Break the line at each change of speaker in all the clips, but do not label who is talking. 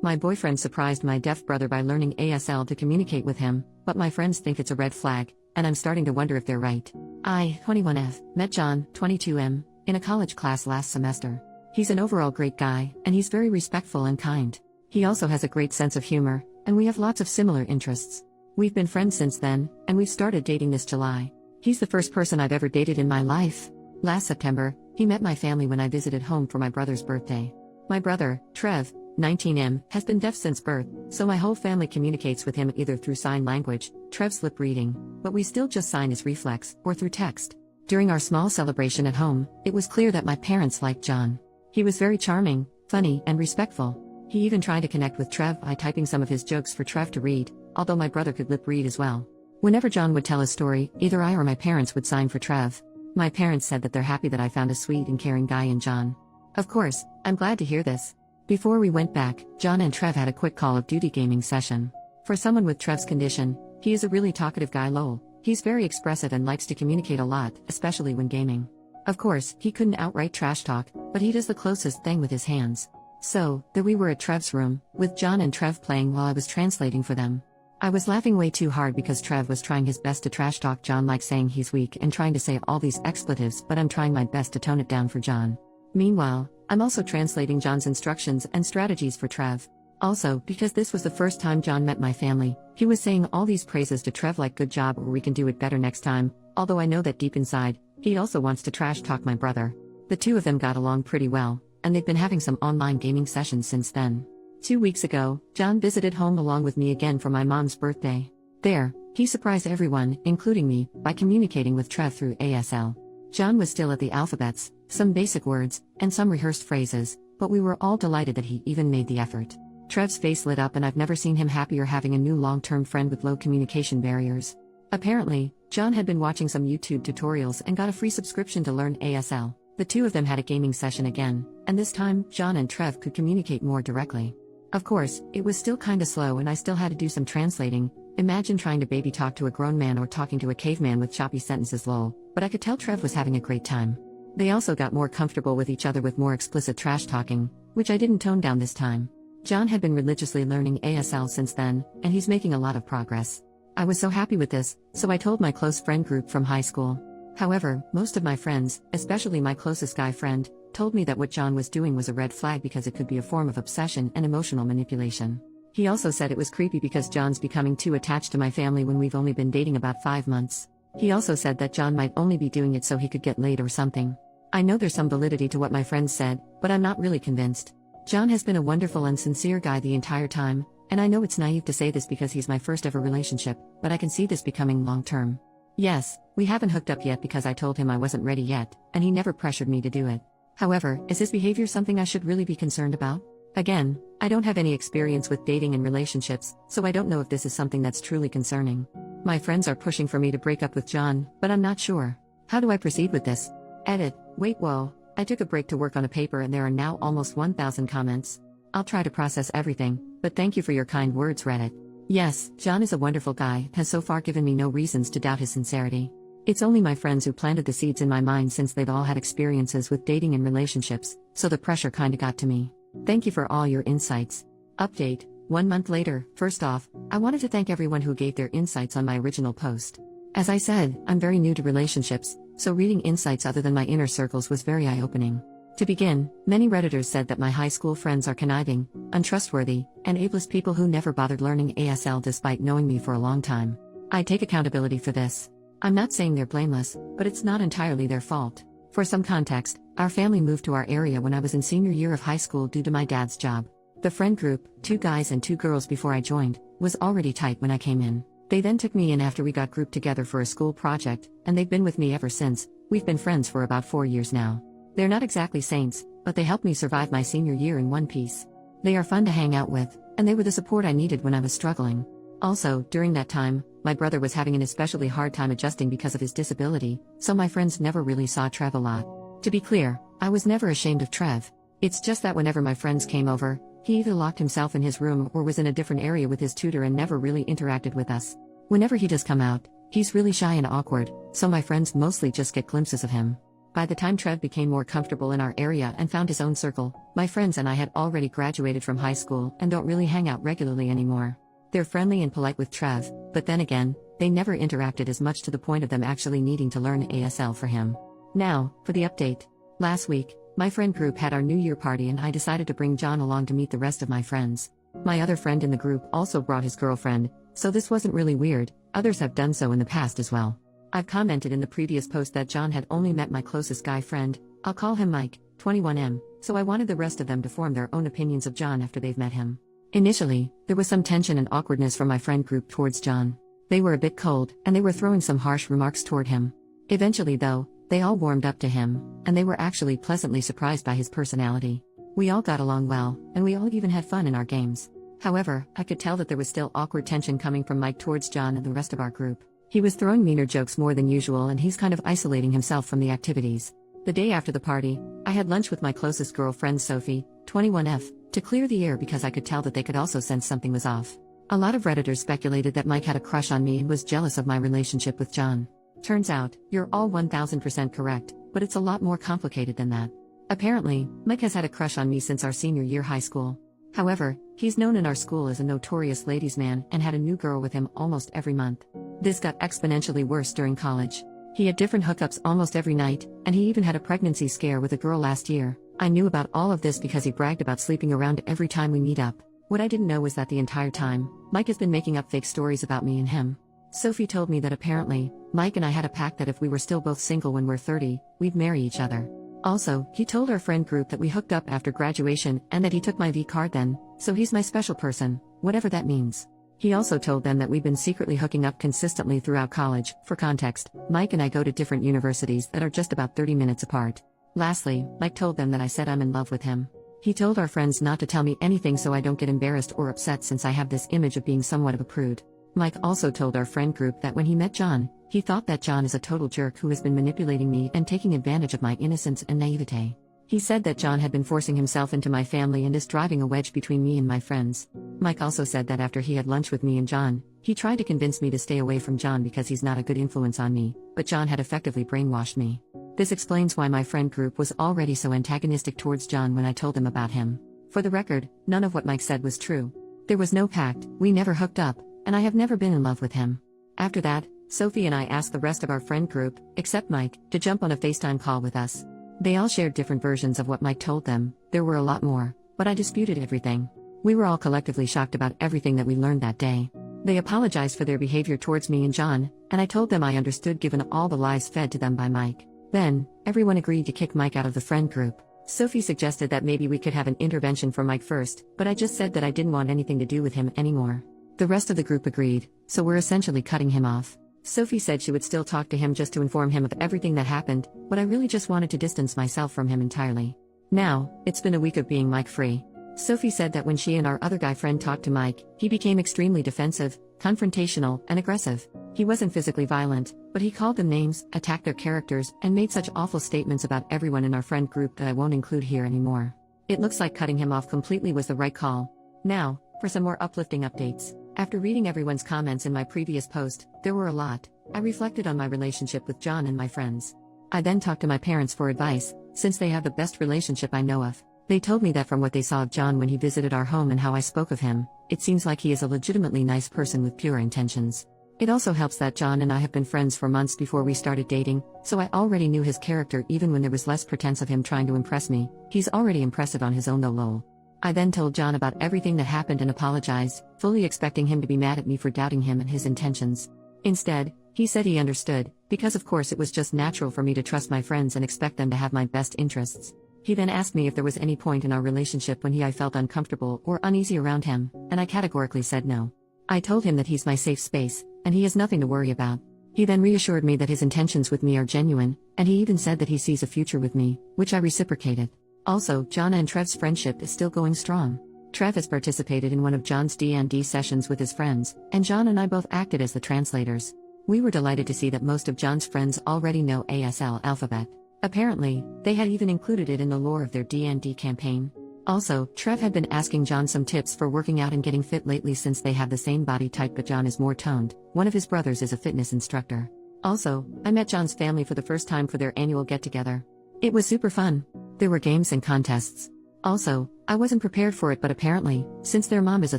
My boyfriend surprised my deaf brother by learning ASL to communicate with him, but my friends think it's a red flag, and I'm starting to wonder if they're right. I, 21F, met John, 22M, in a college class last semester. He's an overall great guy, and he's very respectful and kind. He also has a great sense of humor, and we have lots of similar interests. We've been friends since then, and we've started dating this July. He's the first person I've ever dated in my life. Last September, he met my family when I visited home for my brother's birthday. My brother, Trev, 19M, has been deaf since birth, so my whole family communicates with him either through sign language, Trev's lip reading, but we still just sign his reflex, or through text. During our small celebration at home, it was clear that my parents liked John. He was very charming, funny, and respectful. He even tried to connect with Trev by typing some of his jokes for Trev to read, although my brother could lip read as well. Whenever John would tell a story, either I or my parents would sign for Trev. My parents said that they're happy that I found a sweet and caring guy in John. Of course, I'm glad to hear this. Before we went back, John and Trev had a quick Call of Duty gaming session. For someone with Trev's condition, he is a really talkative guy lol. He's very expressive and likes to communicate a lot, especially when gaming. Of course, he couldn't outright trash talk, but he does the closest thing with his hands. So, there we were at Trev's room, with John and Trev playing while I was translating for them. I was laughing way too hard because Trev was trying his best to trash talk John, like saying he's weak and trying to say all these expletives, but I'm trying my best to tone it down for John. Meanwhile, I'm also translating John's instructions and strategies for Trev. Also, because this was the first time John met my family, he was saying all these praises to Trev like good job or we can do it better next time, although I know that deep inside, he also wants to trash talk my brother. The two of them got along pretty well, and they've been having some online gaming sessions since then. 2 weeks ago, John visited home along with me again for my mom's birthday. There, he surprised everyone, including me, by communicating with Trev through ASL. John was still at the alphabets, some basic words, and some rehearsed phrases, but we were all delighted that he even made the effort. Trev's face lit up, and I've never seen him happier having a new long-term friend with low communication barriers. Apparently, John had been watching some YouTube tutorials and got a free subscription to learn ASL. The two of them had a gaming session again, and this time, John and Trev could communicate more directly. Of course, it was still kinda slow and I still had to do some translating. Imagine trying to baby talk to a grown man or talking to a caveman with choppy sentences lol, but I could tell Trev was having a great time. They also got more comfortable with each other with more explicit trash talking, which I didn't tone down this time. John had been religiously learning ASL since then, and he's making a lot of progress. I was so happy with this, so I told my close friend group from high school. However, most of my friends, especially my closest guy friend, told me that what John was doing was a red flag because it could be a form of obsession and emotional manipulation. He also said it was creepy because John's becoming too attached to my family when we've only been dating about 5 months. He also said that John might only be doing it so he could get laid or something. I know there's some validity to what my friends said, but I'm not really convinced. John has been a wonderful and sincere guy the entire time, and I know it's naive to say this because he's my first ever relationship, but I can see this becoming long-term. Yes, we haven't hooked up yet because I told him I wasn't ready yet, and he never pressured me to do it. However, is his behavior something I should really be concerned about? Again, I don't have any experience with dating and relationships, so I don't know if this is something that's truly concerning. My friends are pushing for me to break up with John, but I'm not sure. How do I proceed with this? Edit. Wait, whoa. I took a break to work on a paper and there are now almost 1,000 comments. I'll try to process everything, but thank you for your kind words, Reddit. Yes, John is a wonderful guy, has so far given me no reasons to doubt his sincerity. It's only my friends who planted the seeds in my mind since they've all had experiences with dating and relationships, so the pressure kinda got to me. Thank you for all your insights. Update. 1 month later. First off, I wanted to thank everyone who gave their insights on my original post. As I said, I'm very new to relationships, so reading insights other than my inner circles was very eye-opening. To begin, many Redditors said that my high school friends are conniving, untrustworthy, and ableist people who never bothered learning ASL despite knowing me for a long time. I take accountability for this. I'm not saying they're blameless, but it's not entirely their fault. For some context, our family moved to our area when I was in senior year of high school due to my dad's job. The friend group, 2 guys and 2 girls before I joined, was already tight when I came in. They then took me in after we got grouped together for a school project, and they've been with me ever since. We've been friends for about 4 years now. They're not exactly saints, but they helped me survive my senior year in one piece. They are fun to hang out with, and they were the support I needed when I was struggling. Also, during that time, my brother was having an especially hard time adjusting because of his disability, so my friends never really saw Trev a lot. To be clear, I was never ashamed of Trev. It's just that whenever my friends came over, he either locked himself in his room or was in a different area with his tutor and never really interacted with us. Whenever he does come out, he's really shy and awkward, so my friends mostly just get glimpses of him. By the time Trev became more comfortable in our area and found his own circle, my friends and I had already graduated from high school and don't really hang out regularly anymore. They're friendly and polite with Trev, but then again, they never interacted as much to the point of them actually needing to learn ASL for him. Now, for the update. Last week, my friend group had our New Year party and I decided to bring John along to meet the rest of my friends. My other friend in the group also brought his girlfriend, so this wasn't really weird. Others have done so in the past as well. I've commented in the previous post that John had only met my closest guy friend, I'll call him Mike, 21M, so I wanted the rest of them to form their own opinions of John after they've met him. Initially, there was some tension and awkwardness from my friend group towards John. They were a bit cold, and they were throwing some harsh remarks toward him. Eventually though, they all warmed up to him, and they were actually pleasantly surprised by his personality. We all got along well, and we all even had fun in our games. However, I could tell that there was still awkward tension coming from Mike towards John and the rest of our group. He was throwing meaner jokes more than usual and he's kind of isolating himself from the activities. The day after the party, I had lunch with my closest girlfriend Sophie, 21F, to clear the air because I could tell that they could also sense something was off. A lot of Redditors speculated that Mike had a crush on me and was jealous of my relationship with John. Turns out, you're all 1000% correct, but it's a lot more complicated than that. Apparently, Mike has had a crush on me since our senior year high school. However, he's known in our school as a notorious ladies' man and had a new girl with him almost every month. This got exponentially worse during college. He had different hookups almost every night, and he even had a pregnancy scare with a girl last year. I knew about all of this because he bragged about sleeping around every time we meet up. What I didn't know was that the entire time, Mike has been making up fake stories about me and him. Sophie told me that apparently, Mike and I had a pact that if we were still both single when we're 30, we'd marry each other. Also, he told our friend group that we hooked up after graduation and that he took my V card then, so he's my special person, whatever that means. He also told them that we've been secretly hooking up consistently throughout college. For context, Mike and I go to different universities that are just about 30 minutes apart. Lastly, Mike told them that I said I'm in love with him. He told our friends not to tell me anything so I don't get embarrassed or upset since I have this image of being somewhat of a prude. Mike also told our friend group that when he met John, he thought that John is a total jerk who has been manipulating me and taking advantage of my innocence and naivete. He said that John had been forcing himself into my family and is driving a wedge between me and my friends. Mike also said that after he had lunch with me and John, he tried to convince me to stay away from John because he's not a good influence on me, but John had effectively brainwashed me. This explains why my friend group was already so antagonistic towards John when I told them about him. For the record, none of what Mike said was true. There was no pact, we never hooked up, and I have never been in love with him. After that, Sophie and I asked the rest of our friend group, except Mike, to jump on a FaceTime call with us. They all shared different versions of what Mike told them. There were a lot more, but I disputed everything. We were all collectively shocked about everything that we learned that day. They apologized for their behavior towards me and John, and I told them I understood given all the lies fed to them by Mike. Then, everyone agreed to kick Mike out of the friend group. Sophie suggested that maybe we could have an intervention for Mike first, but I just said that I didn't want anything to do with him anymore. The rest of the group agreed, so we're essentially cutting him off. Sophie said she would still talk to him just to inform him of everything that happened, but I really just wanted to distance myself from him entirely. Now, it's been a week of being Mike-free. Sophie said that when she and our other guy friend talked to Mike, he became extremely defensive, confrontational, and aggressive. He wasn't physically violent, but he called them names, attacked their characters, and made such awful statements about everyone in our friend group that I won't include here anymore. It looks like cutting him off completely was the right call. Now, for some more uplifting updates. After reading everyone's comments in my previous post, there were a lot. I reflected on my relationship with John and my friends. I then talked to my parents for advice, since they have the best relationship I know of. They told me that from what they saw of John when he visited our home and how I spoke of him, it seems like he is a legitimately nice person with pure intentions. It also helps that John and I have been friends for months before we started dating, so I already knew his character even when there was less pretense of him trying to impress me. He's already impressive on his own though lol. I then told John about everything that happened and apologized, fully expecting him to be mad at me for doubting him and his intentions. Instead, he said he understood, because of course it was just natural for me to trust my friends and expect them to have my best interests. He then asked me if there was any point in our relationship when I felt uncomfortable or uneasy around him, and I categorically said no. I told him that he's my safe space, and he has nothing to worry about. He then reassured me that his intentions with me are genuine, and he even said that he sees a future with me, which I reciprocated. Also, John and Trev's friendship is still going strong. Trev has participated in one of John's D&D sessions with his friends, and John and I both acted as the translators. We were delighted to see that most of John's friends already know ASL alphabet. Apparently, they had even included it in the lore of their D&D campaign. Also, Trev had been asking John some tips for working out and getting fit lately since they have the same body type but John is more toned. One of his brothers is a fitness instructor. Also, I met John's family for the first time for their annual get-together. It was super fun. There were games and contests. Also, I wasn't prepared for it, but apparently, since their mom is a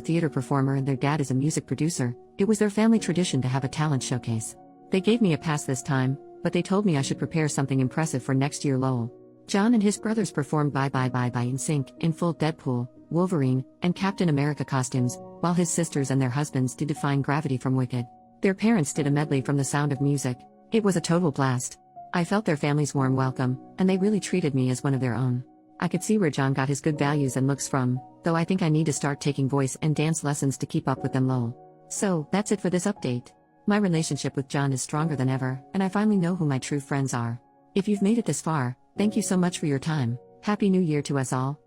theater performer and their dad is a music producer, it was their family tradition to have a talent showcase. They gave me a pass this time, but they told me I should prepare something impressive for next year lol. John and his brothers performed Bye Bye Bye Bye in sync, in full Deadpool, Wolverine, and Captain America costumes, while his sisters and their husbands did Defying Gravity from Wicked. Their parents did a medley from The Sound of Music. It was a total blast. I felt their family's warm welcome, and they really treated me as one of their own. I could see where John got his good values and looks from, though I think I need to start taking voice and dance lessons to keep up with them lol. So, that's it for this update. My relationship with John is stronger than ever, and I finally know who my true friends are. If you've made it this far, thank you so much for your time. Happy New Year to us all.